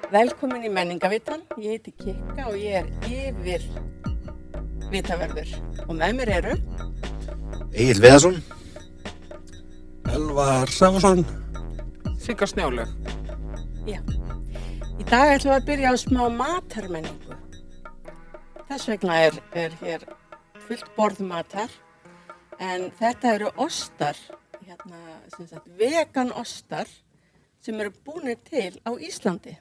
Velkomin í Menningavitann, ég heiti Kikka og ég yfir vitaverður og með mér eru Egill Viðarsson, Elvar Sæfarsson, Sigga Snjólaug. Já, í dag ætlum við að byrja á smá matarmenningu. Þess vegna er hér fullt borð matar, en þetta eru ostar, vegan ostar sem eru búnir til á Íslandi.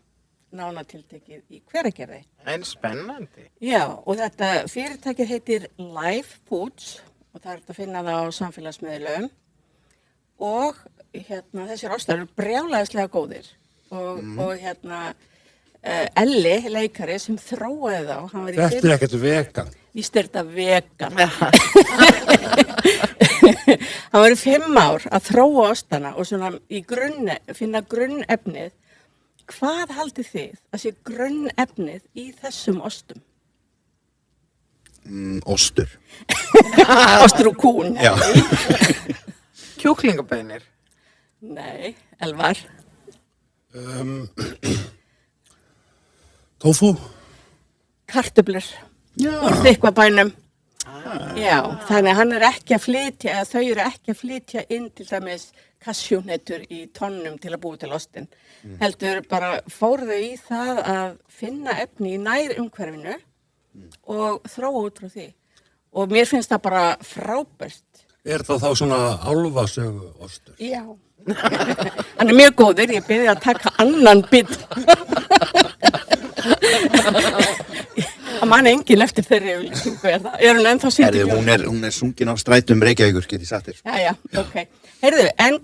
Nánatiltekið í Hveragerði. En spennandi. Já, og þetta fyrirtækið heitir Live Foods og það er hægt að finna það á samfélagsmiðlum og þessir ostar eru brjálæðislega góðir og Elli, leikari sem þróaði þá, hann var í þetta er ekkert vegan. Víst er þetta vegan. Hann var í 5 ár að þróa ostana og svona finna grunnefnið. Hvað haldið þið að sé grunnefnið í þessum ostum? ostur. Ostur og kún? Já. Kjúklingabeinir. Nei, Elvar. Tofu. Kartöflur. Úr þykkvabænum. Já, þannig að hann er ekki að flytja, eða þau eru ekki að flytja inn til dæmis kassjóhnettur í tonnum til að búa til ostin. Heldur bara fóru þau í það að finna efni í nær umhverfinu og þróa út frá því. Og mér finnst það bara frábært. Er það þá svona álfasögu ostur? Já. Hann er mjög góður, ég byrði að taka annan bit. Það man enginn eftir þeirri yfirlýsingu, er það? Er hún ennþá sýndið? Hún er sungin á strætum Reykjavíkur, get ég sagt þér. Já, ok. Heyrðu, en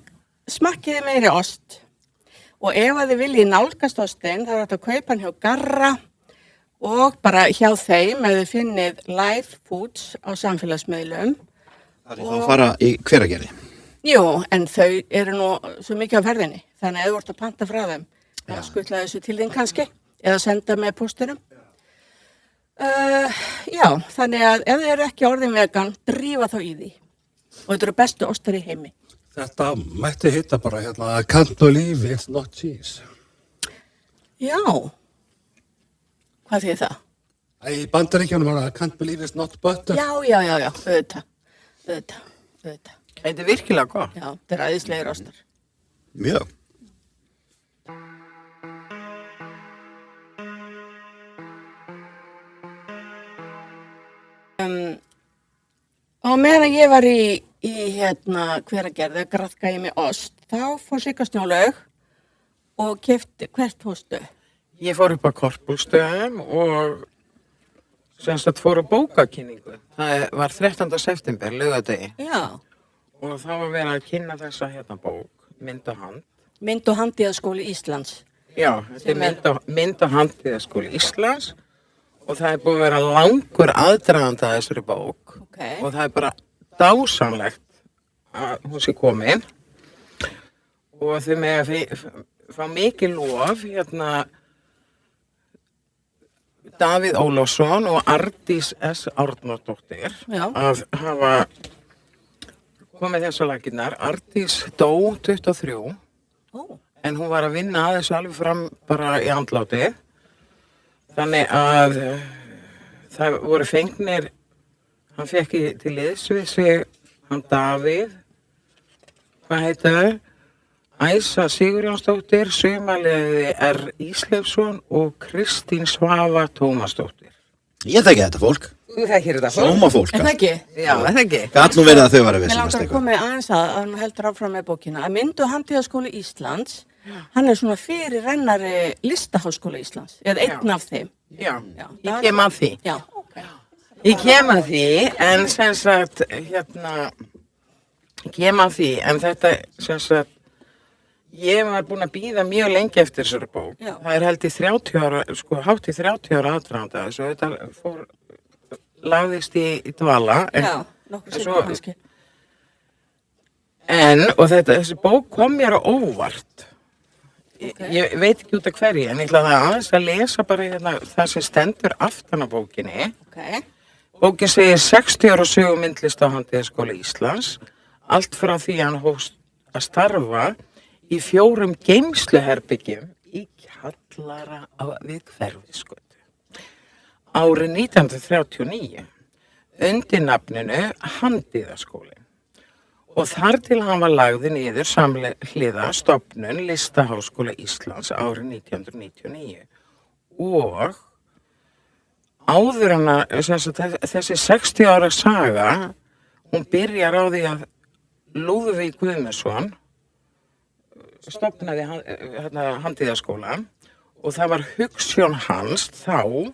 smakkiði meiri ost. Og ef að þið viljið nálgast ostinn, þá er þetta að kaupa hann hjá Garra og bara hjá þeim, ef þið finnið Live Foods á samfélagsmiðlum. Það er þá að fara í Hveragerði. Jú, en þau eru nú svo mikið á ferðinni, þannig að ef þú ert að panta frá þeim, þá skutla þessu til þín kannski, eða senda með pósturum. Já, þannig að ef þið eru ekki orðin vegan, drífa þá í því. Og þetta eru bestu ostar í heimi. Þetta mætti hitta bara I can't believe it's not cheese. Já. Hvað þýðir það? Í Bandaríkjunum I can't believe it's not butter. Já, auðvitað. Þetta er virkilega gott. Já, þetta er æðislegir ostar. Mjög. Og meðan ég var í Hveragerði að graðka ég með ost, þá fór Sigga Snjólaug og keypti, hvert fórstu? Ég fór upp á Korpúlsstöðum og fór á bókakynningu. Það var 13. september, laugardegi. Já. Og þá var verið að kynna þessa bók, Mynd og hand. Mynd og handíðaskóli Íslands. Já, þetta er mynd og handíðaskóli Íslands og það er búið að vera langur aðdragandi að þessari bók. Okay. Og það er bara dásamlegt að hún sé komin og þau með að fá mikið lof Davíð Ólafsson og Arndís S. Árnadóttir að hafa komið þessar laginnar. Arndís dó 23 en hún var að vinna að þessu alveg fram bara í andláti þannig að það voru fengnir. Hann fekk til liðs við sig, hann Davíð, hvað heitir þau? Æsa Sigurjónsdóttir, Sumarliði R. Ísleifsson og Kristín Svava Tómasdóttir. Ég þekki þetta fólk. Þú þekkir þetta fólk? Sómafólk. Er það ekki? Já, er það ekki? Gat nú verið að þau var að Mér vissinast langar að eitthvað. koma aðeins að hann heldur áfram með bókina. Að Mynd og handíðaskóli Íslands, hann er svona fyrir rennari Listaháskóla Íslands, eða einn af þeim. Já, ég kem að því. Já, ok. Ég kem að því, en kem að því, en þetta, ég var búin að bíða mjög lengi eftir þessari bók. Já. Það er held í 30 ára, hátt í 30 ára aðdraganda, svo þetta lagðist í dvala. Já, nokkuð sérna kannski. Og þessi bók kom mér á óvart. Ég veit ekki út af hverju, en ég ætla aðeins að lesa bara það sem stendur aftan á bókinni. Okay. Bókin segir 60 ára sögu myndlist á Handíðaskóla Íslands, allt frá því hann hófst að starfa í 4 geymsluherbyggjum í kjallara við Hverfisgötu. Árið 1939 undir nafninu Handíðaskólinn. Og þar til hann var lagði niður samhliða stofnun Listaháskóla Íslands árið 1999. Og áður en þessi 60 ára saga, hún byrjar á því að Lúðvík Guðmundsson stofnaði Handíðaskólann og það var hugsjón hans þá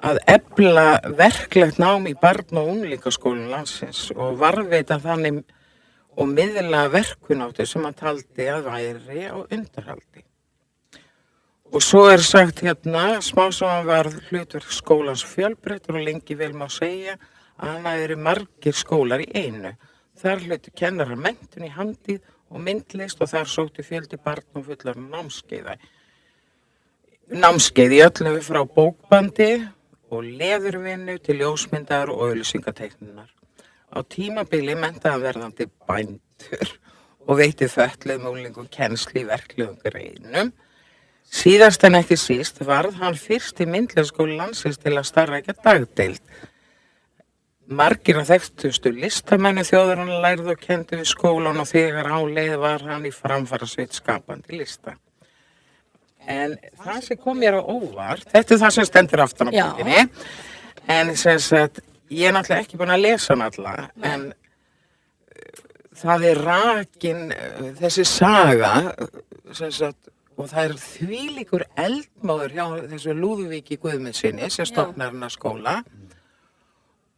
að efla verklegt nám í barna- og unglingaskólum landsins og varðveita þannig og miðla verkunáttu sem hann taldi að væri á undarhaldi. Og svo sagt smá saman var hlutverk skólans fjölbreyttur og lengi vel má segja að hann hafi verið margir skólar í einu. Þar hlutu kennarar menntun í handíð og myndlist og þar sóttu fjöldi barna og fullar námskeið í öllu frá bókbandi og leðurvinnu til ljósmyndar og auglýsingateiknunar. Á tímabili menntaði verðandi bændur og veitti fötluðum unglingum kennslu í verklegum greinum. Síðast en ekki síst varð hann fyrsti myndlistaskóli landsins til að starfrækja dagdeild. Margir af þekktustu listamennu þjóðarinnar lærðu og kendu við skólan og þegar á leið var hann í framfarasveit skapandi lista. En það sem kom mér á óvart, þetta það sem stendur aftan á bókinni, en ég náttúrulega ekki búin að lesa hann alla, en það rakin þessi saga, og það þvílíkur eldmóður hjá þessu Lúðvíki Guðmundssyni sem stofnar hennar skóla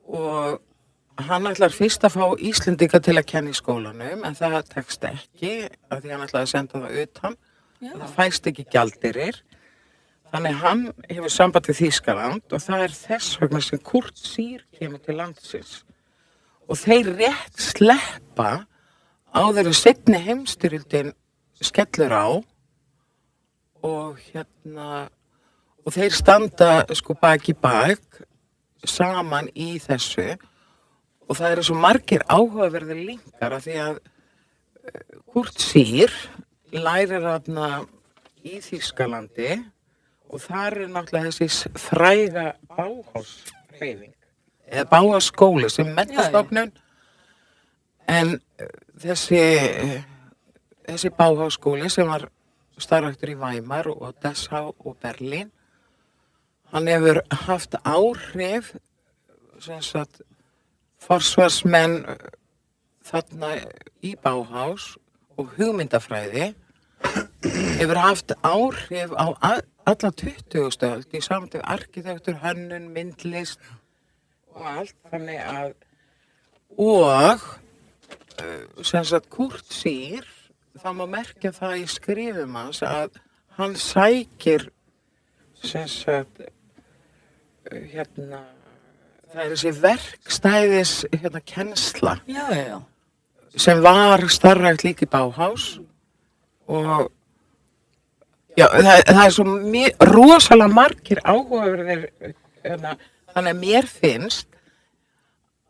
og hann ætlar fyrst að fá Íslendinga til að kenna í skólanum en það tekst ekki af því hann ætlaði að senda það utan. Það fæst ekki gjaldeyrir. Þannig hann hefur samband við Þýskaland og það þess vegna sem Kurt Sýr kemur til landsins. Og þeir rétt sleppa áður en seinni heimsstyrjöldin skellur á og og þeir standa bak í bak saman í þessu og það svo margir áhugaverðir linkar af því að Kurt Sýr lærir í Þýskalandi og þar náttúrulega þessi fræga Bauhaus-hreyfing eða Bauhaus-skóli sem menntastofnun en þessi Bauhaus-skóli sem var starfræktur í Weimar og Dessau og Berlín hann hefur haft áhrif forsvarsmenn þarna í Bauhaus og hugmyndafræði hefur haft áhrif á alla 20. öld í samtöku arkitektur, hönnun, myndlist og allt þannig að og Kurt Sýr það má merkja það í skrifum hans að hann sækir það þessi verkstæðis kennsla sem var starfrækt líka í Bauhaus og það svo rosalega margir áhugaverðir þannig að mér finnst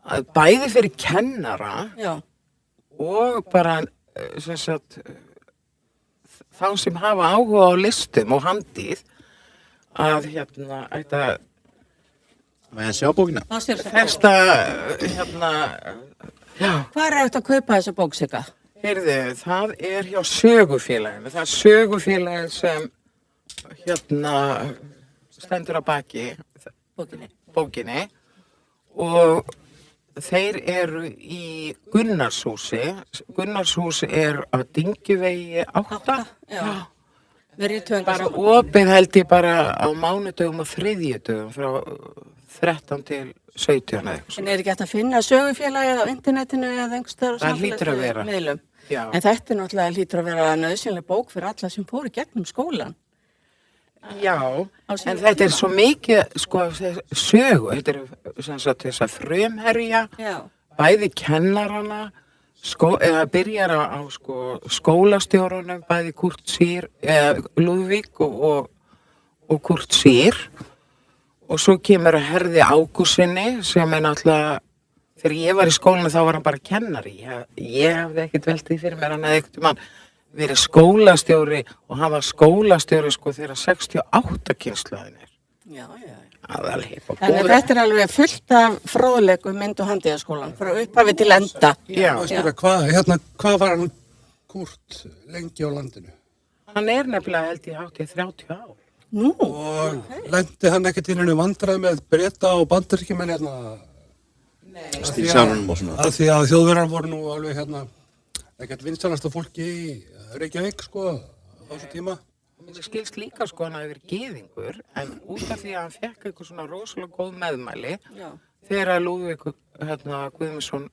að bæði fyrir kennara og bara þá sem hafa áhuga á listum og handíð að Má ég sjá bókina? Festa Hvar eftir að kaupa þessa bók, Sigga? Heyrðu, það hjá sögufélaginu. Það sögufélagið sem stendur á baki bókinni og þeir eru í Gunnarshúsi. Gunnarshús á Dyngjuvegi 8. Bara opið held ég bara á mánudögum og þriðjudögum frá 13 til 17 eða eitthvað. En ekki hægt að finna sögufélagið á internetinu eða einhverstaðar Það hlýtur að vera. Miðlum. En þetta náttúrulega hlýtur að vera nauðsynleg bók fyrir alla sem fóru gegnum skólan. Já, en þetta svo mikið sögu, þetta þess að frumherja, bæði kennarana, eða byrjar á skólastjórunum, bæði Kurt Sýr, Lúðvík og Kurt Sýr. Og svo kemur að Herði Ágústsyni sem náttúrulega, þegar ég var í skólanu þá var hann bara kennari. Ég hafði ekkert velt því fyrir mér, hann hefði ekkert verið skólastjóri og hann var skólastjóri sko þegar 68 kynslaðin er. Já. Aðalhip og Þannig að þetta er alveg fullt af fróðleikum mynd- og handíðaskólan, frá upphafi til enda. Já, Hvað var hann Kurt lengi á landinu? hann er nefnilega held ég hátt í 30 ár. Nú, Og lendi hann ekkert inn í vandræði með Breta og Bandaríkjumenn Stílsjárunum og svona. Af því að Þjóðverjar voru nú alveg ekkert vinsalasta fólki í Reykjavík sko á þessu tíma. Mér skilst líka sko hann hafi verið gyðingur, en út af því að hann fekk eitthvað svona rosalega góð meðmæli já. þegar Lúðvík Guðmundsson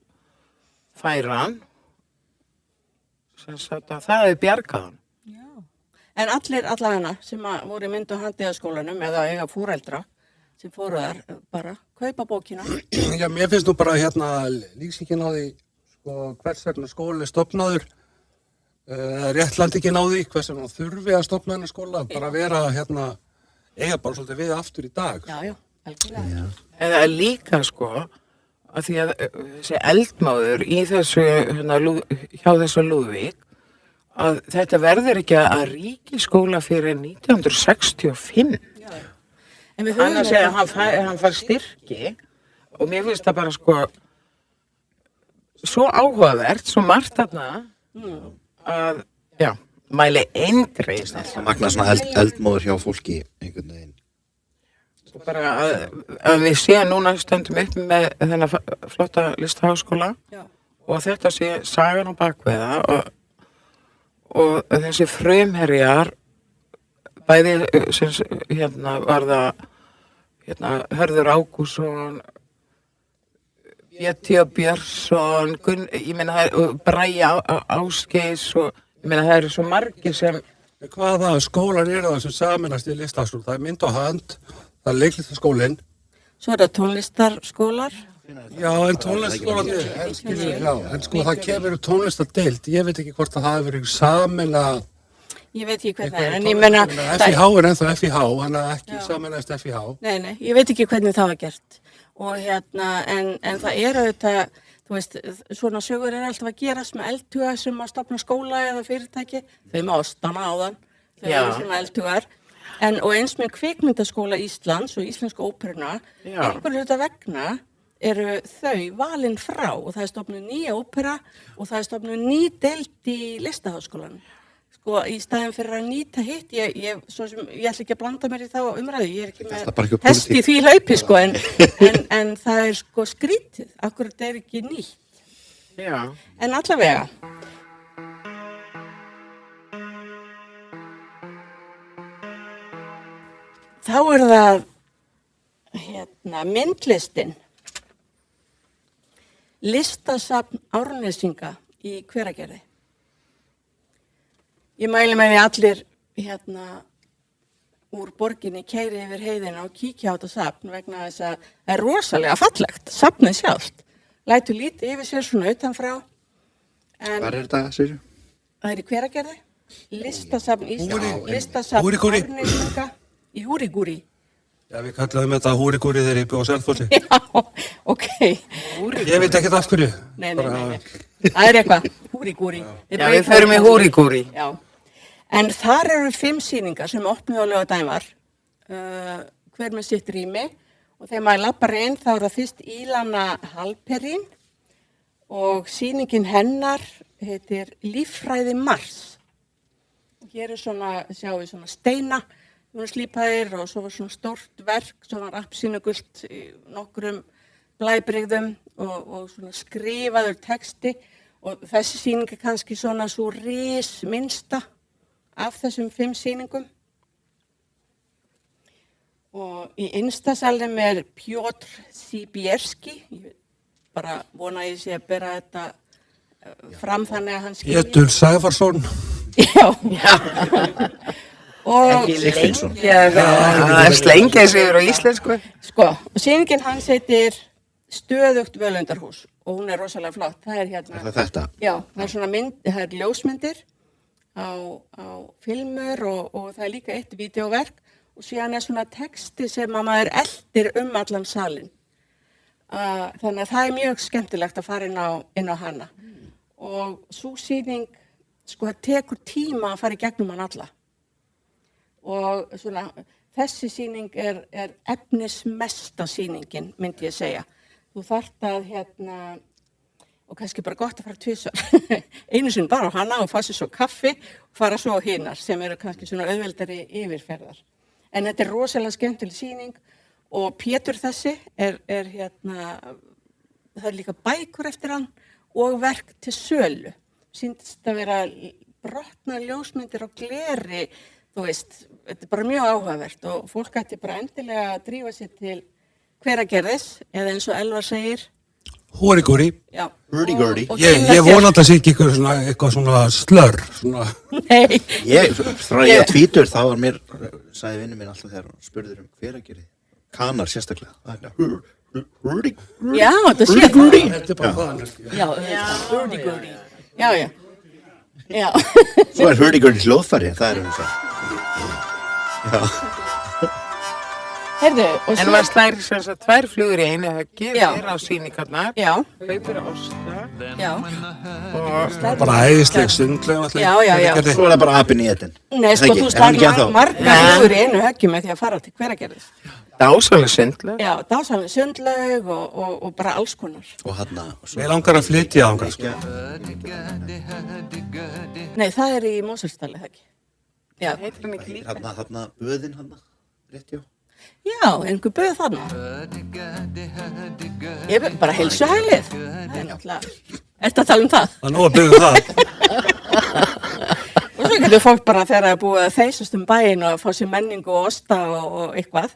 fær hann, sem sagt að það hefði bjargað hann. Já. En allavega sem að voru í mynd- og handíðaskólanum eða eiga fóreldra sem fóru þar bara kaupa bókina. Já, mér finnst nú bara lýsingin á því sko hvers vegna skóli er stofnaður réttlandingin á því hvers vegna þurfi að stofna hennar skóla bara vera eiga bara svolítið við aftur í dag. Já, algjörlega. Eða líka sko að því að þessi eldmáður í þessu hjá þessu Lúðvík að þetta verður ekki að ríkisskóla fyrir 1965. En við höfum Annars er hann fær styrki og mér finnst það bara sko svo áhugavert, svo margt þarna að, já, mæli eindreið. Það magna svona eldmóður hjá fólki einhvern veginn. Og bara að við séum núna stöndum upp með þennan flotta listaháskóla Já. og þetta sé sagan á bakveða og þessi frumherjar bæði sem var það Hörður Ágússon, Bjötti og Björnsson, ég meina Bragi Ásgeirs og ég meina það eru svo margir sem Hvaða skólar eru það sem saminast í listaháskóla? Það er mynd og hand, það er leiklistaskólinn. Svo er það tónlistarskólar. Já, en tónlistaskólarnir, en sko það kemur tónlistardeild. Ég veit ekki hvort að það hefur verið samin að Ég veit ekki hvernig það er, en ég meina... FIH er ennþá FIH, hann er ekki saminast FIH. Nei, ég veit ekki hvernig það var gert. Og en það er auðvitað, þú veist, svona sögur er alltaf að gerast með eldhuga sem að stofna skóla eða fyrirtæki. Þau má stanna á þann, þau eru svona eldhugar. Og eins með kvikmyndaskóla Íslands og Íslensku óperuna, einhverju hluta vegna eru þau valin frá og það er stofnuð ný ópera og það er stofnuð ný deild í listaháskólanum. Sko, í staðin fyrir að nýta hitt, ég ætla ekki að blanda mér í þá umræðu, ég er ekki með hest í því hlaupi, sko, en það er sko skrítið, akkur þetta er ekki nýtt. Já. En allavega. Þá er það, myndlistin, listasafn Árnesinga í Hveragerði. Ég mæli með því allir úr borginni keyri yfir heiðina og kíkja á þetta safn vegna þess að það er rosalega fallegt, safnið sjálft. Lætur lítið yfir sér svona utanfrá. Hvar er þetta, segir þú? Það er í Hveragerði, listasafn Íslands, listasafn Húrigúri. Árnesinga í Húrigúri. Já, við kallaðum þetta húrigúri þegar ég bjóð á Selfossi. Já, ok. Ég veit ekkert af hverju. Nei. Það er eitthvað, húrigúri. Já, við förum í húrigúri. Já. En þar eru 5 sýningar sem opnuðu á laugardaginn var, hver með sitt rými og þegar maður lappar inn þá er það fyrst Ilana Halperin og sýningin hennar heitir Líffræði Mars. Og hér er sjáum við svona steina, slípaðir og svo var svona stórt verk, svona appsínugult í nokkrum blæbrigðum og svona skrifaður texti og þessi sýning er kannski svona svo risminnsta af þessum 5 sýningum. Og í innsta salnum er Pjotr Sibierski, ég bara vona að ég sé að bera þetta fram þannig að hann skilji. Pétur Sæfarsson. Já. Og slengja sig yfir á íslensku. Sko, og sýningin hans heitir Stöðugt völundarhús og hún er rosalega flott. Það er Er það þetta? Já, það er svona það er ljósmyndir á filmur og það er líka eitt vídeóverk og síðan er svona texti sem að maður eldir allan salinn. Þannig að það er mjög skemmtilegt að fara inn á hana. Og sú sýning sko það tekur tíma að fara í gegnum hann alla. Og svona, þessi sýning er efnismesta sýningin, myndi ég segja. Þú þarft að og kannski bara gott að fara tvisvar. Einu sinni bara á hana og fá sér svo kaffi og fara svo á hinar sem eru kannski svona auðveldari yfirferðar. En þetta er rosalega skemmtileg sýning og Pétur þessi það er líka bækur eftir hann og verk til sölu. Sýndist að vera brotna ljósmyndir og gleri, þú veist, þetta er bara mjög áhugavert og fólk ætti bara endilega að drífa sér til Hveragerðis eða eins og Elvar segir Húri-gúri. Já. Hurdy-gurdy. Ég vona að það sé ekki eitthvað svona slör. Nei. Frá ég tvítur, þá var mér, sagði vinnu minn alltaf þegar hann spurður Hveragerði. Kanar sérstaklega. Hurdy-gurdy. Já, þetta sé Þetta er bara það. Já, hurdy-gurdy. Já. Svo hurdy-gurdy hljóðfæri, það það. Já. Heyrðu, og En maður slæri sem sagt 2 flugur í einu höggi, Já. á sýningarnar, Já, hleypur osta já. Bara æðisleg sundlaug. Já. Svo það bara apinn í etin. Nei, sko, þú slær margar flugur í einu höggi með því að fara til Hveragerðis. dásalega sundlaug. Já, dásamlega sundlaug og bara alls konar. Og hann Mér langar að flytja þangað, sko. Nei, það er í Mosfellsdal, eða ekki? Já, Heitir hann ekki líka? Þarna, böðin rétt hjá. já, einhver bauð þarna. Ég er bara heilsuhælið. Það er náttúrulega, ertu að tala um það? Það er nóg að byggja það. Og svo getur fólk bara þegar það er búið að þeysast bæinn og fá sér menningu og osta og eitthvað,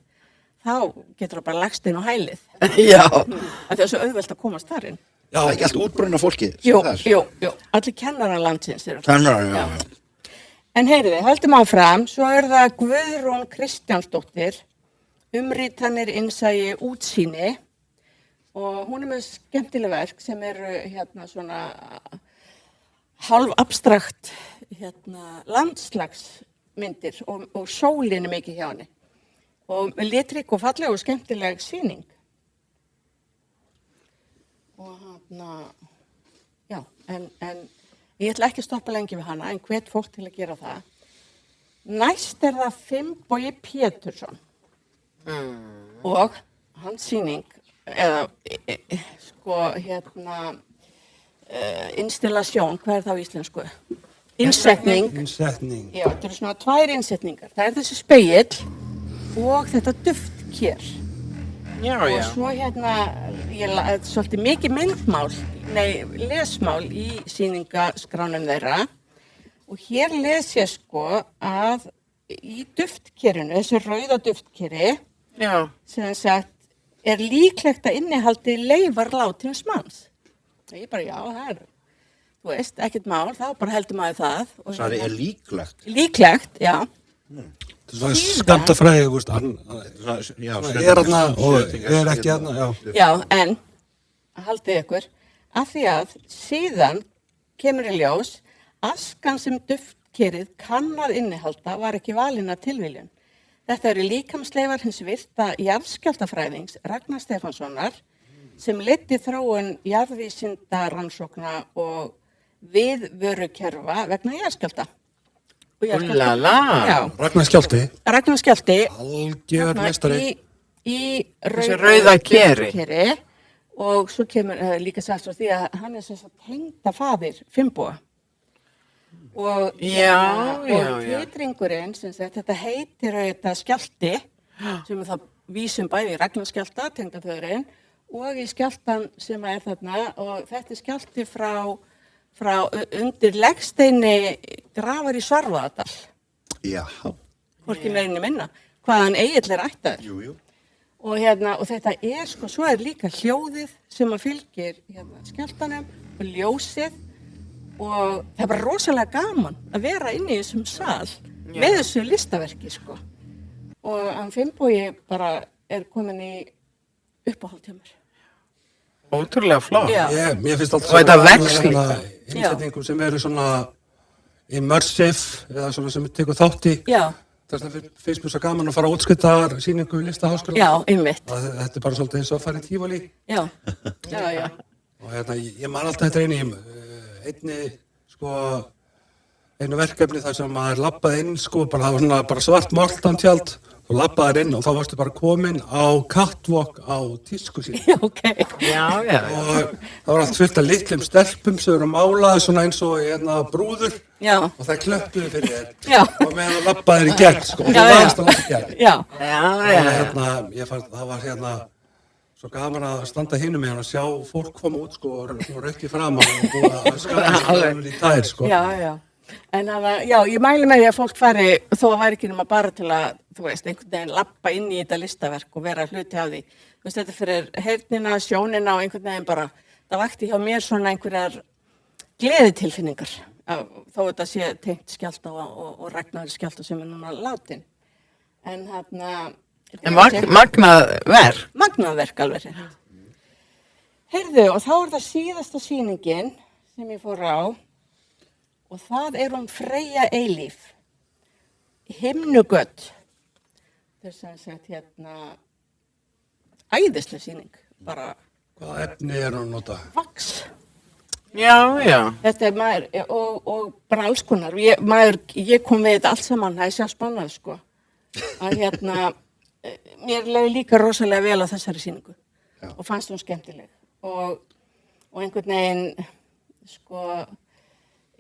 þá getur það bara lagst inn á hælið. Já. Það er svo auðvelt að komast þar inn. Já, ekki allt útbrunna fólki. Jú, allir kennarar landsins eru. Kennarar, já. En heyriði, höldum áfram, svo er það Guðrún Kristjánsdóttir, umrítanir innsæi útsýni og hún er með skemmtileg verk sem eru svona hálf abstrakt landslagsmyndir og sólin er mikið hjá henni og litrík og falleg og skemmtileg sýning. Og já, en ég ætla ekki að stoppa lengi við hana en hvet fólk til að gera það. Næst er það Finnbogi Pétursson. Og hans sýning, eða sko installation, hvað er það á íslensku? Innsetning. Já, þetta eru svona 2 innsetningar. Það er þessi spegill og þetta duftkér. Já. Og svo svolítið mikið myndmál, lesmál í sýningaskránum þeirra. Og hér les ég sko að í duftkerinu, þessu rauða duftkeri, Já. sem sagt, er líklegt að innihaldi leifar látins manns. Ég bara, já, það er, þú veist, ekkert mál, þá bara heldur maður það. Það er líklegt. Líklegt, já. Það er svona skammtafræði, þú veist, Já, þarna og ekki þarna, já. Já, en, haldið ykkur, af því að síðan kemur í ljós, askan sem duftkerið kann að innihalda var ekki valin að tilviljun. Þetta eru líkamsleifar hins virta jarðskjálftafræðings Ragnar Stefánssonar sem leiddi þróun jarðvísindarannsókna og viðvörukerfa vegna jarðskjálfta. Úlala. Já, Ragnar Skjálfti. Ragnar Skjálfti Algjör meistari. í rauða keri. Og svo kemur líka sagt frá því að hann er sem sagt tengdafaðir Finnboga. Og titringurinn, sem sagt, þetta heitir þetta skjálfti, sem það vísum bæði í Ragnarskjálfta, tengdaföðurinn, og í skjálftan sem er þarna, og þetta er skjálfti frá undir legsteini grafar í Svarfaðardal. Já. Hvorki meira minna, hvaðan Egill er ættaður. Jú. Og þetta er sko, svo er líka hljóðið sem að fylgir skjálftanum og ljósið og það er bara rosalega gaman að vera inni í þessum sal með þessu listaverki sko. Og hann Finnbogi bara er komin í uppáhald hjá mér. Ótrúlega flott. Mér finnst alltaf og þetta vexli. innsetningum sem eru svona immersive eða svona sem tekur þátt í. Já. Þess vegna finnst mér svo gaman að fara á útskriftar sýningu í Listaháskóla. Já, einmitt. Þetta er bara svolítið eins og að fara í Tívolí. Já. Og ég man alltaf þetta einni sko einu verkefni þar sem maður labbaði inn, sko, bara, það var svona bara svart moltantjald, þú labbaðir inn og þá varstu bara komin á catwalk á tísku sín. Já, ok. Já. Og það var allt fullt af litlum stelpum sem eru málaði svona eins og brúður. Já. Og það klöppuðu fyrir þér. Já. Og meðan þú labbaðir í gegn, sko, og þú varst að labba í gegn. Já. Og ég fann, það var svo gaman að standa hinum með hann og sjá fólk koma út, sko, og rökki fram og búið að skara í tær, sko. Já. En ég mæli með því að fólk fari, þó að væri ekki nema bara til að, þú veist, einhvern veginn labba inn í þetta listaverk og vera hluti af því. Þú veist, þetta fyrir heyrnina, sjónina og einhvern veginn bara, það vakti hjá mér svona einhverjar gleðitilfinningar, þó þetta sé tengt Skjálfta og Ragnar Skjálfta sem núna látin. En Magnað verk. Magnað verk alveg rétt. Heyrðu, og þá það síðasta sýningin sem ég fór á og það hún Freyja Eilíf, Himnugöt. Þess að sagt æðisleg sýning, bara. Hvaða efni hún nota? Vax. Já. Þetta maður, og bara alls konar. Ég kom við þetta allt saman, það sjá spannað, sko. Að mér leiði líka rosalega vel á þessari sýningu. Já. Og fannst hún skemmtileg. Og einhvern veginn, sko,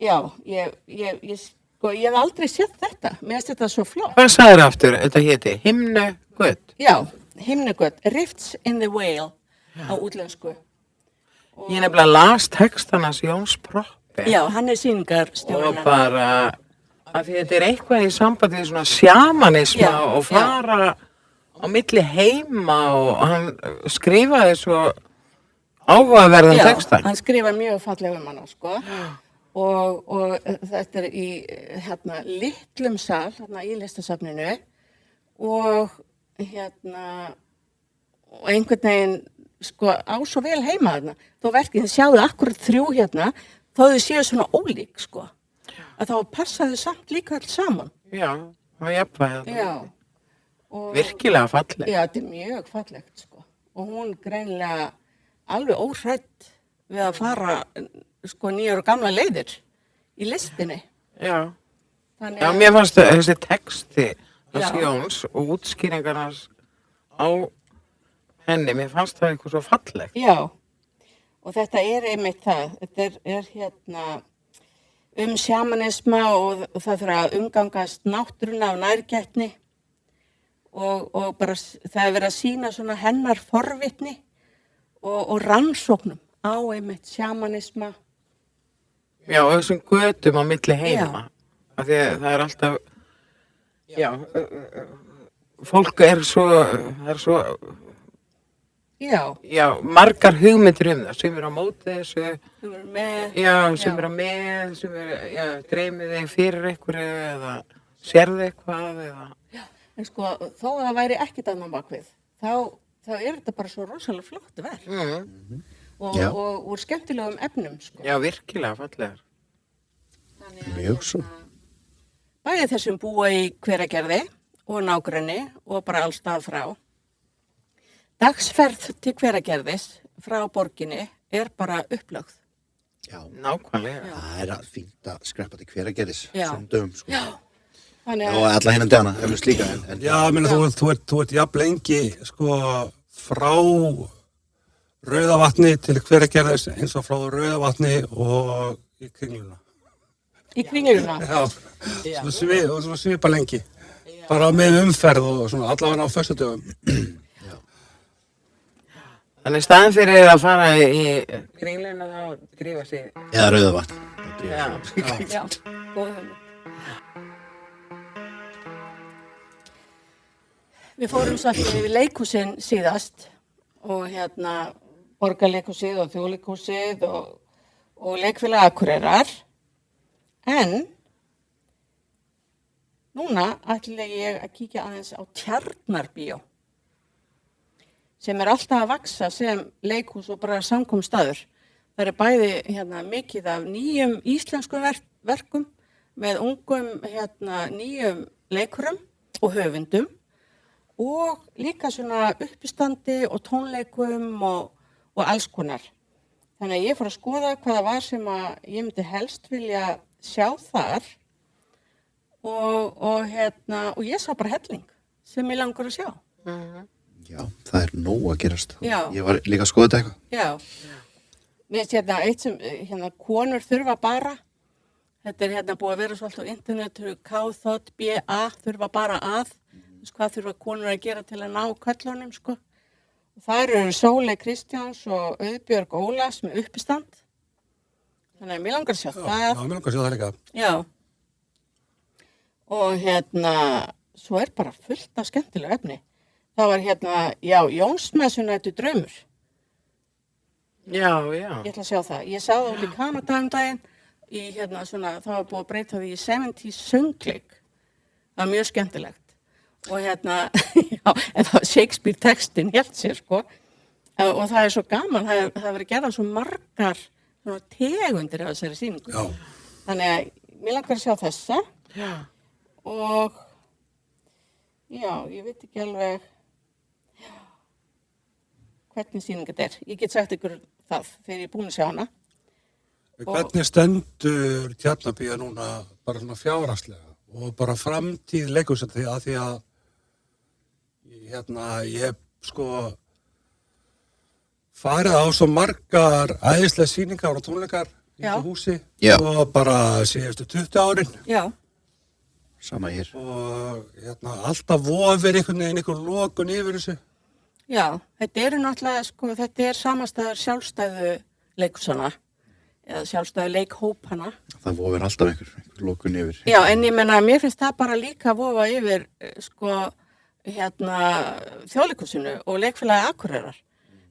já, ég hef aldrei séð þetta. Mér finnst þetta svo flott. Hvað sagðir aftur þetta héti? Himnugöt? Já, Himnugöt. Rifts in the Whale á útlensku. Ég nefnilega las textanans Jóns Proppi. Já, hann sýningarstjórinn. Og bara, að því þetta eitthvað í sambandi við svona sjamanisma og fara á milli heima og hann skrifaði svo áhugaverðan texta. Já, hann skrifaði mjög fallega hana, sko. Og þetta í litlum sal, í listasafninu og og einhvern veginn, sko, á svo vel heima þarna. Þó verkið, þið sjáðu akkurat 3 þó þau séu svona ólík, sko. Að þá passaðu samt líka alls saman. Já, og jafnvæg. Já. Virkilega falleg. Já, þetta mjög fallegt, sko. Og hún greinilega alveg óhrædd við að fara, sko, nýjar og gamla leiðir í listinni. Já. Já, mér fannst þessi texti hans Jóns og útskýringarnas á henni, mér fannst það eitthvað svo fallegt. Já, og þetta einmitt það. Þetta sjamanisma og það þurfa að umgangast náttúruna og nærgætni og bara það verið að sýna svona hennar forvitni og rannsóknum á einmitt sjamanisma. Já, og þessum götum á milli heima. Af því að það alltaf, fólk það svo margar hugmyndir það, sem á móti þessu, sem með, sem dreymið þig fyrir einhverju eða sérðu eitthvað eða. En sko, þó að það væri ekkert annað bakvið, þá þetta bara svo rosalega flott verk. Og úr skemmtilegum efnum, sko. Já, virkilega fallegar. Mjög svo. Bæði þessum búa í Hveragerði og nágrenni og bara alls stað frá. Dagsferð til Hveragerðis frá borginni bara upplögð. Já, nákvæmlega. Það fínt að skreppa til Hveragerðis dögum, sko. Já. Og alla hinnan dagana, eflust líka. Já, þú ert jafn lengi, sko, frá Rauðavatni til Hveragerðis eins og frá Rauðavatni og í Kringluna. Í Kringluna? Já, svona svipa lengi. Bara með umferð og svona, allavega á föstudögum. Þannig staðan fyrir að fara í Kringluna þá drífa sig. Eða Rauðavatn. Já, góð hugmynd. Við fórum svolítið við leikhúsin síðast og Borgarleikhúsið og Þjóðleikhúsið og Leikfélag Akureyrar. En núna ætla ég að kíkja aðeins á Tjarnarbíó sem alltaf að vaxa sem leikhús og bara samkomstaður. Það bæði mikið af nýjum íslenskum verkum með ungum nýjum leikurum og höfundum og líka svona uppistandi og tónleikum og alls konar. Þannig að ég fór að skoða hvaða var sem að ég myndi helst vilja sjá þar og ég sá bara helling sem ég langar að sjá. Já, það er nóg að gerast. Já. Ég var líka að skoða þetta eitthvað. Já. Mér finnst eitt sem, konur þurfa bara, þetta er búið að vera svolítið á internetu, K-B-A, þurfa bara að, hvað þurfa konur að gera til að ná köllunum, sko. Það eru Sóley Kristjáns og Auðbjörg Ólafs með uppistand. Þannig að mér langar að sjá það. Já, mér langar að sjá það líka. Já. Og svo er bara fullt af skemmtilegu efni. Það var Jónsmessunætur draumur. Já. Ég ætla að sjá það. Ég sá það út í Kanada daginn, það var búið að breyta því í 70s söngleik. Það var mjög skemmtilegt. Og já, en það var Shakespeare textin hélt sér, sko. Og það er svo gaman, það verið gerðað svo margar tegundir af þessari sýningu. Já. Þannig að mér langar að sjá þessa. Já. Og já, ég veit ekki alveg hvernig sýning þetta er. Ég get sagt ykkur það þegar ég er búin að sjá hana. Hvernig stendur Tjarnarbíó núna bara svona fjárhagslega og bara framtíð leikhússins því að ég hef sko farið á svo margar æðislega sýningar og tónleikar í þessu húsi og bara síðustu 20 árin. Já. Sama hér. Og alltaf vofir einhver lokun yfir þessu. Já, þetta eru náttúrulega, sko, þetta er samastæður sjálfstæðu leikhúsana eða sjálfstæðu leikhópana. Það vofir alltaf einhver lokun yfir. Já, en ég menna, mér finnst það bara líka að vofa yfir, sko, Þjóðleikhúsinu og Leikfélagi Akureyrar.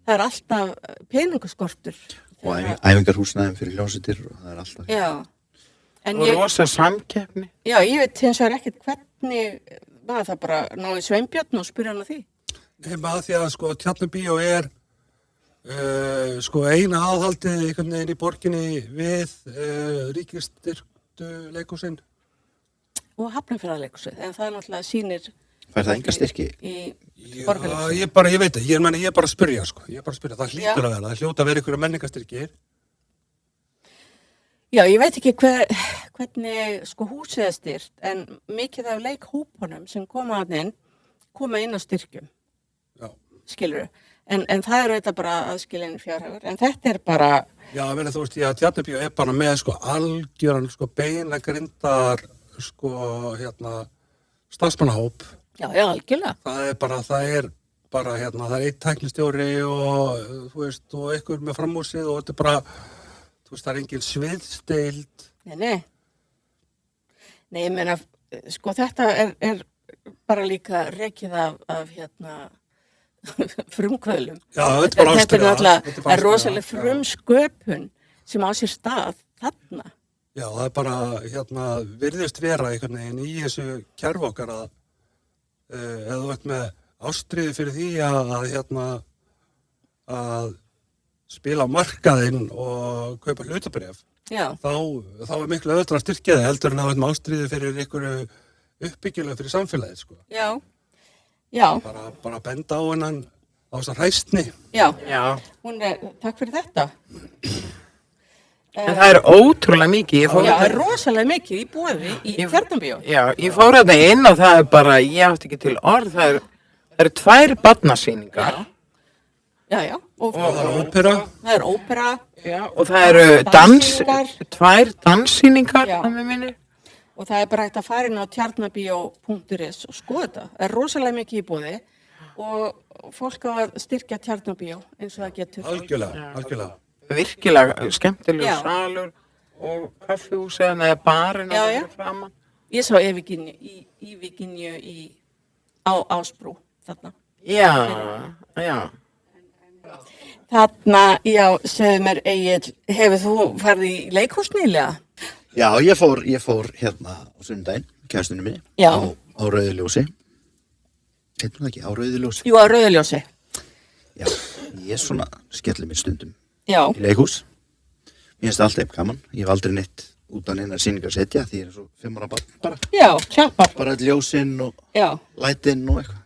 Það er alltaf peningaskortur. Og æfingarhúsnæðin fyrir hljómsveitir og það er alltaf. Já. Og rosa samkeppni. Já, ég veit hins vegar ekkert hvernig, var það bara náði Sveinbjörn og spyrja hann að því? Nei, maður því að sko Tjarnarbíó er eina aðhaldið einhvern veginn í borginni við ríkisstyrktu leikhúsin. Og Hafnarfjarðarleikhúsið, en það er náttúrulega sýnir. Fær það enga styrki? Já, ég veit það, ég er bara að spyrja, sko. Það hlýtur að vera, það hljóta að vera einhverja menningarstyrkir. Já, ég veit ekki hvernig sko húsið er styrt, en mikið af leikhópunum sem koma inn á styrkjum. Já. Skilurðu. En það eru þetta bara aðskilin fjárhagur, en þetta er bara... Já, ég meina þú veist, Tjarnarbíó er bara með sko algjöran sko beina grindar sko starfsmannahóp. Já, algjörlega. Það er bara einn tæknistjóri og þú veist, og einhver með framhúsið og þetta er bara, þú veist, það er engin sviðsdeild. Nei, ég meina, sko þetta er bara líka rekið af frumkvöðlum. Já, þetta er bara ástríða. Þetta er náttúrulega rosalega frumsköpun sem á sér stað þarna. Já, það er bara, virðist vera einhvern veginn í þessu kerfi okkar að eða þú ert með ástríðu fyrir því að spila á markaðinn og kaupa hlutabréf. Já. Þá er miklu auðvitað að styrkja það heldur en að vera ástríðu fyrir einhverju uppbyggilega fyrir samfélagið, sko. Já. Bara benda á hennan á þessar hræstni. Já. Takk fyrir þetta. En það er ótrúlega mikið. Það er rosalega mikið í boði í Tjarnarbíó. Já, ég fór þarna inn og það er bara, ég átti ekki til orð, það eru 2 barnasýningar. Já. Og það er ópera. Það er ópera. Já, og það eru 2 danssýningar, það með minni. Og það er bara hægt að fara inn á tjarnarbíó.is og skoða þetta. Það er rosalega mikið í boði og fólk á að styrkja Tjarnarbíó eins og það getur. Algjörlega. Virkilega skemmtilegur salur og kaffihús eða barinn að vera framan. Ég sá Víkinju á Ásbrú þarna. Já. Þarna, segðu mér Egill, hefur þú farið í leikhús nýlega? Já, ég fór hérna á sunnudaginn, kærastunni minni, á Rauðuljósi. Heitum það ekki, á Rauðuljósi? Jú, á Rauðuljósi. Já, ég svona skelli mér stundum. Já. Í leikhús. Mér finnst það alltaf gaman. Ég hef aldrei neitt út af neina sýningar að setja því ég er svo 5 ára barn bara. Já, klappar. Bara ljósinn og lætinn og eitthvað.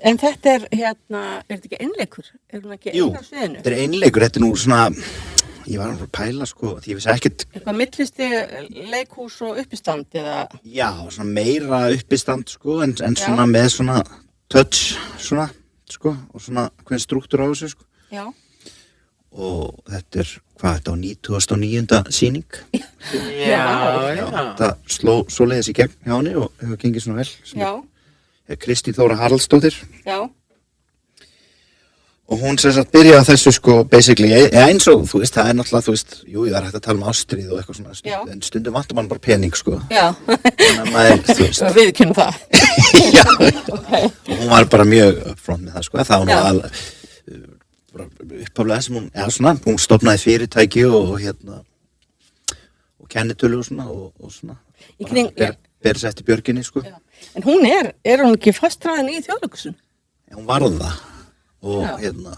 En þetta er þetta ekki einleikur? Er hún ekki ein á sviðinu? Þetta er einleikur. Þetta er nú svona, ég var að pæla, sko, því ég vissi ekkert. Eitthvað millisti leikhús og uppistand eða? Já, svona meira uppistand, sko, en svona með svona touch, svona, sko, og svona hvern struktúr á þessu, sko. Já. Og þetta hvað þetta á 2009. Sýning. Já. Þetta sló svoleiðis í gegn hjá henni og hefur gengið svona vel. Já. Kristín Þóra Haraldsdóttir. Já. Og hún sem sagt byrjaði á þessu, sko, basically, eins og, þú veist, það náttúrulega, þú veist, jú, það hægt að tala ástríð og eitthvað svona, en stundum vantar mann bara pening, sko. Já. Þannig að maður, þú veist. Við kynum það. Já. Okay. Og hún var bara mjög upfront með það, sko, það var nú upphaflega sem hún stofnaði fyrirtæki og kennitölu og svona, og svona, berið sér eftir Björginni, sko. Já. En hún er hún ekki fastræðin í Þjóðleikhúsinu? Hún varð það. Og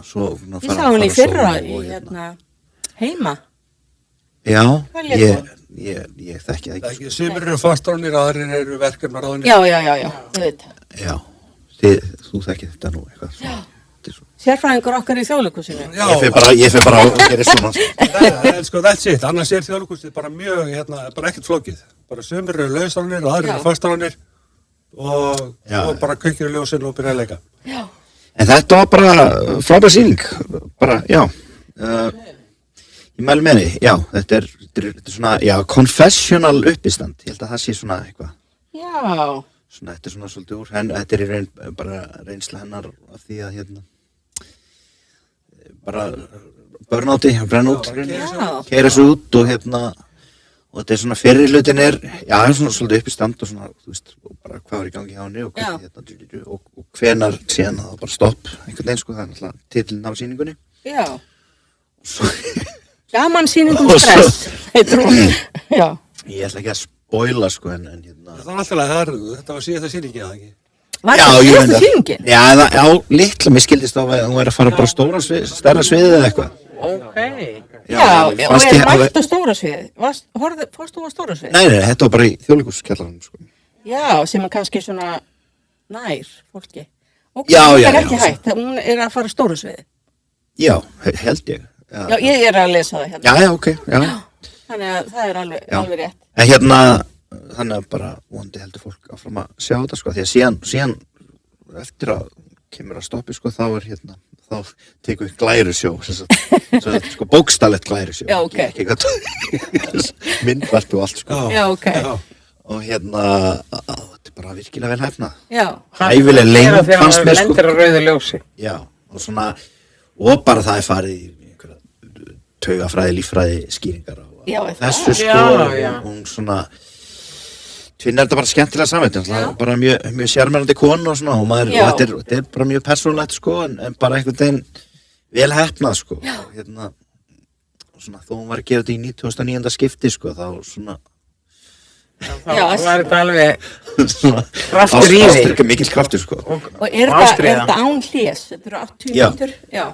svo ég sá henni í fyrra heima. Já, ég þekki það ekki. Ekki, sumir eru fastráðnir, aðrir eru verkefnaráðnir. Já, ég veit. Já, þú þekkir þetta nú eitthvað. Já, sérfræðingur okkar í Þjóðleikhúsinu. Ég fer bara að gera svona. Sko, that's it, annars Þjóðleikhúsið bara mjög, bara ekkert flókið. Bara sumir eru lausráðnir, aðrir eru fastráðnir og bara kveikir í ljósinn og byrja að leika. Já. En þetta var bara frábær sýning, bara, já, ég mæli með henni, já, þetta er svona, já, confessional uppistand, ég held að það sé svona eitthvað. Já. Svona, þetta er svona svolítið úr, en þetta er bara reynsla hennar af því að, bara börnáti, brenn út, keyra sig út og og þetta er svona fyrri hlutin já, svona svolítið uppistand og svona, þú veist, og bara hvað var í gangi hjá henni og hvernig, og hvenar síðan það bara stopp, einhvern veginn, sko, það er náttúrulega titillinn á sýningunni. Já. Gaman sýningum stress, heitir hún. Já. Ég ætla ekki að spoila, sko, en Það var alltaf, þetta var síðasta sýningin, eða ekki? Var þetta síðasta sýningin? Já, litla, mér skildist á að hún væri að fara bara stærra sviðið eða eitthvað. Okay. Já, og mætt á stóra sviði. Fórst þú á stóra sviði? Nei, þetta var bara í Þjóðleikhúskjallaranum, sko. Já, sem er kannski svona nær fólki. Og já, það er ekki hægt, hún er að fara á stóra sviði. Já, held ég. Já, ég er að lesa það hérna. Já, ok, já. Þannig að það er alveg rétt. En þannig að bara vonandi heldur fólk áfram að sjá þetta, sko, því að síðan eftir að kemur að stoppi, sko, þá þá tekum við glærusjó, sko, bókstaflegt glærusjó. Já, ok. Ekki eitthvað myndvarp og allt, sko. Já, ok. Og þetta er bara virkilega vel hefnað. Já. Hæfileg lengd fannst mér, sko. Lendir á rauðu ljósi. Já, og svona, og bara það er farið í einhverja taugafræði, líffræði, skýringar á þessu, sko, og hún svona, tvinnar þetta bara skemmtilega samvætt, bara mjög sjarmerandi konu og svona, og þetta er bara mjög persónulegt, sko, en bara einhvern veginn vel heppnað, sko, og svona, þó hún var að gera þetta í 2009. Skipti, sko, þá svona, þá var þetta alveg kraftur í því. Ástríka mikil kraftur, sko. Og er þetta án hlés? Þetta eru 80 mínútur? Já.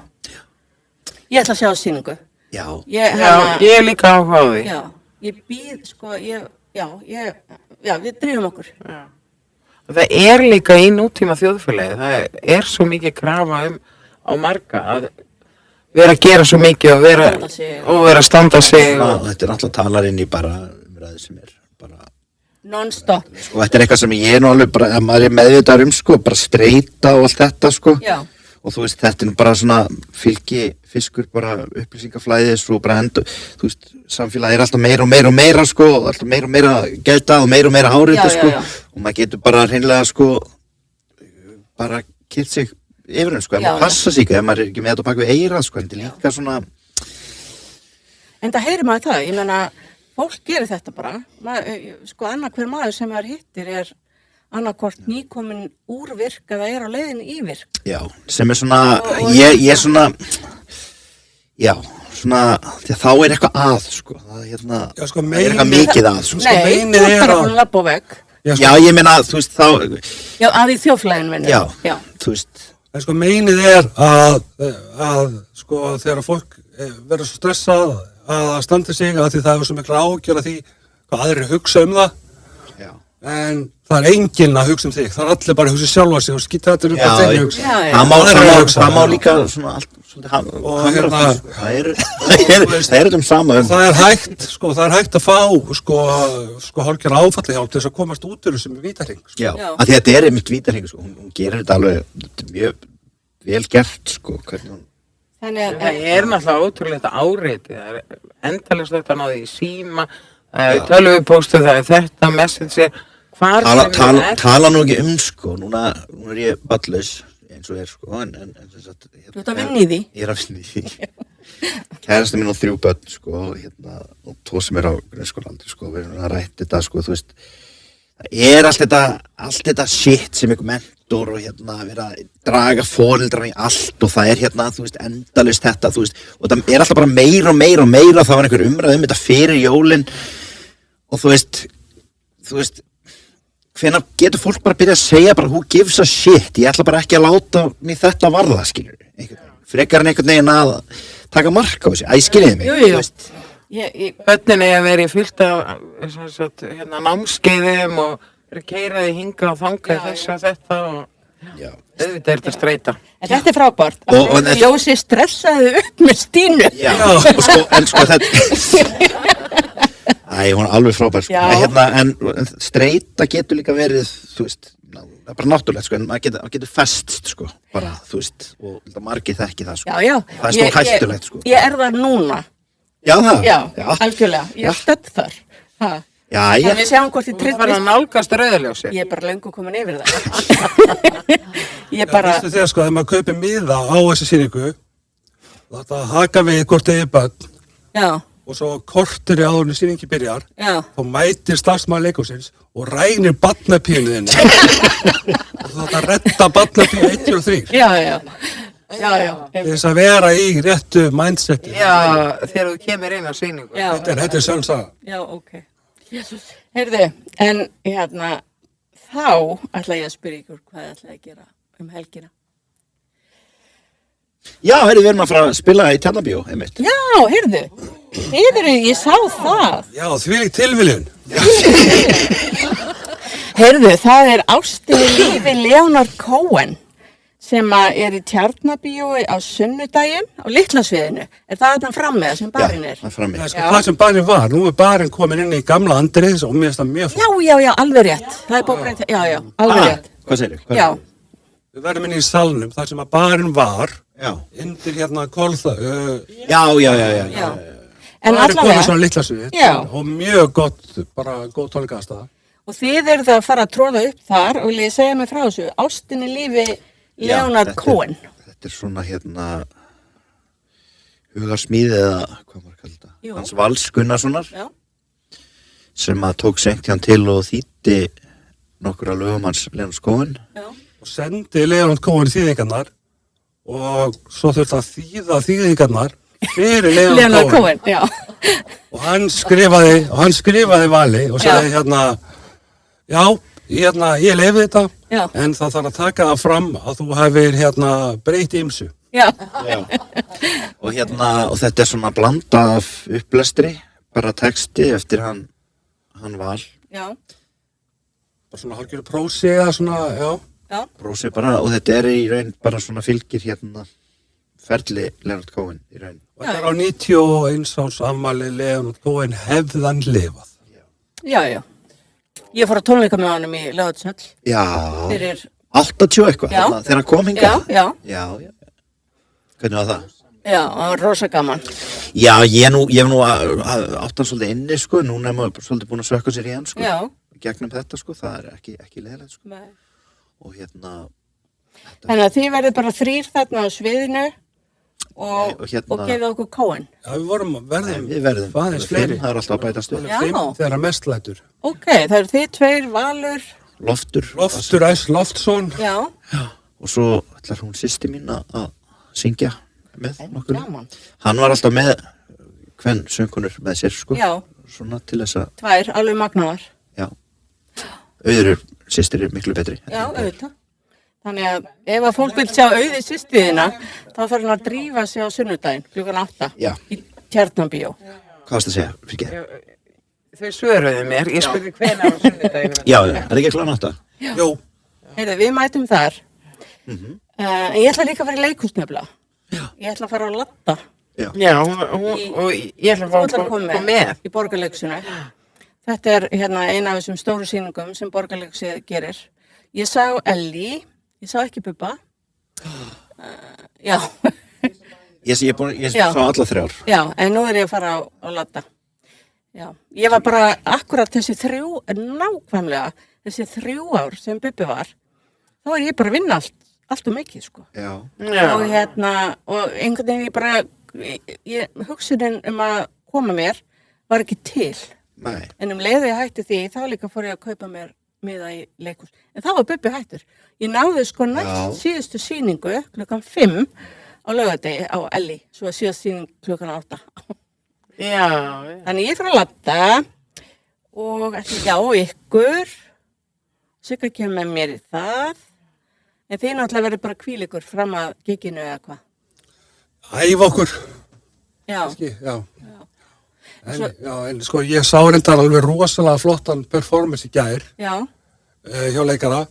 Ég ætla að sjá sýningu. Já. Ég er líka áhuga á því. Já, ég býð, sko, við drifum okkur. Já. Það er líka í nútíma þjóðfélagi, það er svo mikið krafa á marga að vera að gera svo mikið og vera að standa sig. Þetta er alltaf talar inn í bara umræði sem er bara non-stop. Sko, þetta er eitthvað sem ég nú alveg bara, maður er meðvitaður sko, bara streita og allt þetta, sko. Já. Og þú veist, þetta er bara svona fiskur, bara upplýsingaflæðis og bara þú veist, samfélagi er alltaf meira og meira og meira, sko, og alltaf meira og meira gelda og meira árita, sko, og maður getur bara hreinlega, sko, bara kynnt sig yfir henn, sko, ef maður passa sig, ef maður er ekki með þetta bak við eyrað, sko, þetta er líka svona. En það heyrir maður það, ég meina, fólk gerir þetta bara, sko, annað hver maður sem maður hittir er annarkvort nýkomin úr virk eða er á leiðinni í virk. Já, sem er svona, ég er svona, já, svona, því að þá er eitthvað að, sko, það er sko, er eitthvað mikið að, sko. Nei, þú ert bara að labba á vegg. Já, ég meina, þú veist, þá. Já, að í þjóðfélaginu minni. Já, þú veist. En sko, meinið er að sko, þegar fólk verður svo stressað að standa sig að því það er svo mikla ágjör að því hvað aðrir hugsa það. en það enginn að hugsa þig, það allir bara að hugsa sjálfa sig og skýta þetta upp að þeirri hugsa. Það má líka svona allt, það er sama. Það hægt að fá, hálfgerð áfallahjálp til þess að komast út úr þessum vítahring. Já, af því þetta mitt vítahring, hún gerir þetta alveg mjög vel gert, hvernig hún. Það náttúrulega ótrúlega áreiti, það endalaust þetta náði í síma, tölvupóstu, það þetta, messenger, Tala nú ekki núna er ég barnlaus, eins og en Þú ert að vinna í því? Ég er að vinna í því. Kærasta mín og 3 börn, og 2 sem er á grunnskólaldri, við erum að rætt þetta, þú veist, það allt þetta shit sem einhver mentor og vera að draga foreldra í allt og það þú veist, endalaust þetta, þú veist, og það alltaf bara meira og meira og meira, það var einhver umræð þetta fyrir jólin og þú veist, hvenær getur fólk bara að byrja að segja bara who gives a shit, ég ætla bara ekki að láta mig þetta varða, skilur frekar en einhvern veginn að taka mark á þessu, skiljið mig, þú veist Börnin eiga verið fullt af námskeiðum og keiraði hinga og þanga þess að þetta og auðvitað þetta streita. En þetta frábært, að Ljósi stressaði upp með Stínu. Já, en þetta hún er alveg frábær, en streita getur líka verið, þú veist, það er bara náttúrulegt, en maður getur festst, bara, þú veist, og margir þekki það, Já, það er stór hættulegt, Ég er það núna. Já, það? Já, algjörlega, ég er stödd þar. Þannig við sjáum hvort ég tryggvist. Þú bara nálgast rauðaljósi. Ég er bara löngu komin yfir það. Ég bara... Veistu þegar, ef maður kaupir miða á þessi sýningu, þetta haka við hvort eigi börn. Já. Og svo kortur í áður en sýningi byrjar, þá mætir starfsmaður leikhússins og rænir barnapíuninni. Og þetta redda barnapíu 1 og 3. Já. Þess að vera í réttu mindseti. Já, þegar þú kemur inn á sýningu. Þetta er sönn saga. Já, ok. Heyrðu, en þá ætla ég að spyrja ykkur hvað þið ætlaði að gera helgina. Já, við erum að fara að spila í Tjarnarbíó, einmitt. Já, heyrðu, ég sá það. Já, þvílík tilviljun. Heyrðu, það er Ástin í lífi Leonard Cohen sem er í Tjarnarbíói á sunnudaginn á Litlasviðinu. Er það þarna framme sem barinn er? Já, það er framme. Það sem barinn var, nú er barinn komin inn í gamla Andriðs og mér finnst það mjög flott. Já, alveg rétt. Það er bóbreynt, já, alveg rétt. Hvað segir þið? Já. Við verðum inn í salnum þar sem að barinn var, undir Kolþa. Já. En barinn komið svona Litlasvið og mjög gott, bara góð tónleikaðastaða. Og þið eruð að fara að tróða upp þar og vilja segja mig frá þessu. Ástin í lífi Leonard Cohen. Þetta er svona hugarsmíð eða hvað maður kallar þetta. Hans Vals Gunnarssonar sem að tók sengt hann til og þýddi nokkura lögum hans Leonard Cohen. Og sendi Leonard Cohen þýðingarnar og svo þurfti að þýða þýðingarnar fyrir Leonard Cohen. Og hann skrifaði vali og sagði ég leyfi þetta, en það þarf að taka það fram að þú hefur breytt ýmsu. Já. Og þetta er svona blanda af upplestri, bara texti eftir hann Val. Já. Bara svona hálfgerðu prósi eða svona, Prósi bara, og þetta er í raun bara svona fylgir ferli Leonard Cohen í raun. Og þetta er á 91 árs afmæli Leonard Cohen hefðan lifað. Já. Ég fór að tónleika með honum í Laugardalshöll. Já. Fyrir 80 eitthvað, þegar hann kom hingað. Já. Hvernig var það? Já, það var rosa gaman. Já, ég hef nú átt hann svolítið inni, núna er maður svolítið búin að sökka sér í hann, gegnum þetta, það er ekki leiðilegt, Nei. Og Þannig að þið verðið bara 3 þarna á sviðinu og gefið okkur Cohen. Já, við verðum aðeins fleiri. Það er alltaf að bæta stöð. 5 þegar mest lætur. Ok, það eru þið 2, Valur. Loftur S. Loftsson. Já. Og svo ætlar hún systir mín að syngja með nokkur. Gaman. Hann var alltaf með söngkonur með sér, Já. Svona til þess að... 2, alveg magnaðar. Já. Auður systir er miklu betri. Já, auðvitað. Þannig að ef að fólk vil sjá Auði systurina, þá þarf hann að drífa sig á sunnudaginn, klukkan 8 í Tjarnarbíó. Hvað varst að segja? þau svöruðu mér, ég spurði hvenær á sunnudaginn. Já, ekki klán 8? Jú. Heyrðu, við mætum þar. En ég ætla líka að fara í leikhús nefnilega. Ég ætla að fara að latta. Já, og ég ætla að fá að koma með. Í Borgarleikhúsinu. Þetta er hérna eina af þessum stóru sýningum sem Borgarleikhúsið gerir. Ég sá Ellie, ég sá ekki Bubba. Já. Ég sá alla 3. Já, en nú er ég að fara á latta. Já, ég var bara akkurat þessi 3, nákvæmlega, þessi 3 ár sem Bubbi var, þá var ég bara að vinna allt og mikið, sko. Já. Og hérna, og einhvern veginn ég bara, hugsunin að koma mér var ekki til. Nei. En leiði ég hætti því, þá líka fór ég að kaupa mér miða í leikhús. En þá var Bubbi hættur. Ég náði sko næst síðustu sýningu klukkan 5 á laugardegi á Ellie, svo að síðast sýning klukkan 8. Já. Þannig ég fyrir að latta og já, ykkur, Sigga kemur með mér í það, en þið náttúrulega verður bara hvíl ykkur fram að giginu eða hvað. Æfa okkur. Já. Ekki, já. En sko ég sá reyndar alveg rosalega flottan performance í gær hjá leikara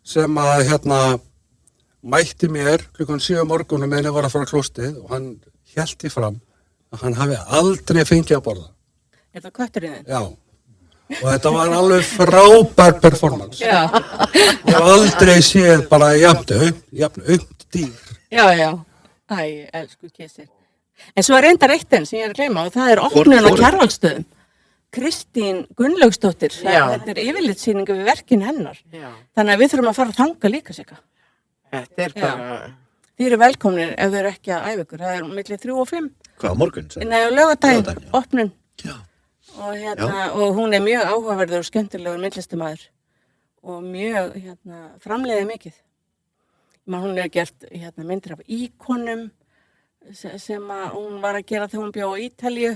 sem að mætti mér klukkan 7 morgunum meðan ég var að fara á klóstið og hann hélt í fram að hann hafi aldrei fengið að borða. Er það kötturinn þinn? Já, og þetta var alveg frábær performance. Já. Ég hef aldrei séð bara jafn aumt dýr. Já. Æ, elsku Kissir. En svo er reyndar eitt enn sem ég er að gleyma og það er opnun á Kjarvalsstöðum. Kristín Gunnlaugsdóttir, þetta er yfirlitssýningu við verkin hennar. Já. Þannig að við þurfum að fara að þanga líka Sigga. Þetta er bara... Þið eru velkomnir ef þið eru ekki að æfa ykkur. Það er milli 3 og 5. Hvað, á morgun? Nei, á laugardaginn, opnun. Já. Og hún er mjög áhugaverður og skemmtilegur myndlistarmaður. Og mjög, framleiðir mikið. Hún er gert myndir af íkonum sem hún var að gera þegar hún bjó á Ítalíu.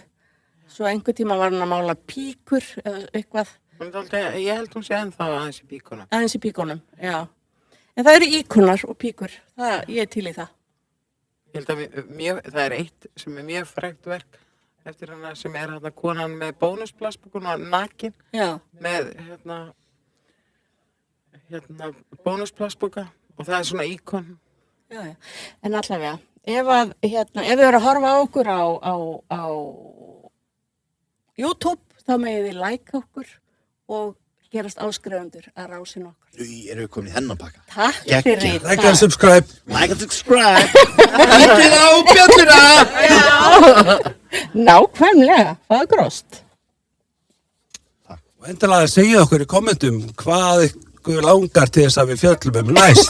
Svo einhver tíma var hún að mála píkur eða eitthvað. Ég held hún sé ennþá aðeins í píkunum. Aðeins í píkunum, já. En það eru íkonar og píkur. Ég er til í það. Ég held að það er eitt sem er mjög frægt verk eftir hana sem er konan með bónusplastbókuna nakin. Já. Með bónusplastbóka og það er svona íkon. Já. En allavega, ef þið eru að horfa á okkur á YouTube, þá megið þið like okkur og gerast áskrifundur að Rásin okkar. Erum við komin í þennan pakka? Takk fyrir það. Like and subscribe. Like and subscribe. Hítið á bjölluna. Nákvæmlega, það er gróst. Og endilega segja okkur í kommentum hvað ykkur langar til þess að við fjöllum næst.